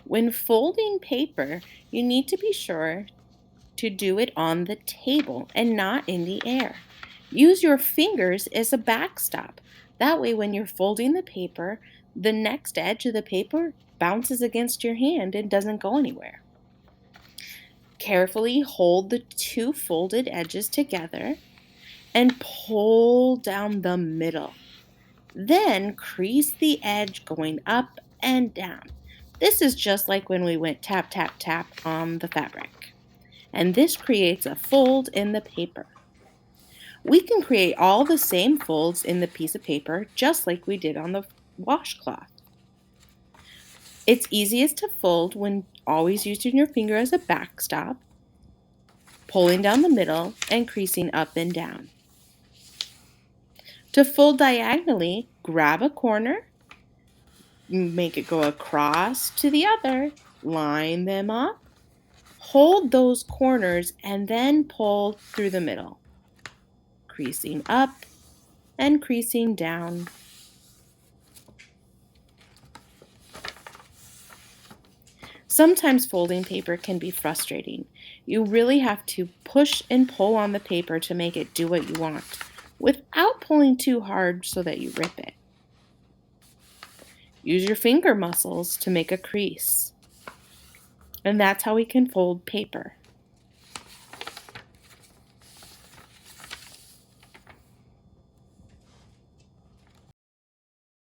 When folding paper, you need to be sure to do it on the table and not in the air. Use your fingers as a backstop. That way, when you're folding the paper, the next edge of the paper bounces against your hand and doesn't go anywhere. Carefully hold the two folded edges together and pull down the middle. Then crease the edge going up and down. This is just like when we went tap, tap, tap on the fabric. And this creates a fold in the paper. We can create all the same folds in the piece of paper just like we did on the washcloth. It's easiest to fold when always using your finger as a backstop, pulling down the middle, and creasing up and down. To fold diagonally, grab a corner, make it go across to the other, line them up, hold those corners, and then pull through the middle, creasing up and creasing down. Sometimes folding paper can be frustrating. You really have to push and pull on the paper to make it do what you want, without pulling too hard so that you rip it. Use your finger muscles to make a crease. And that's how we can fold paper.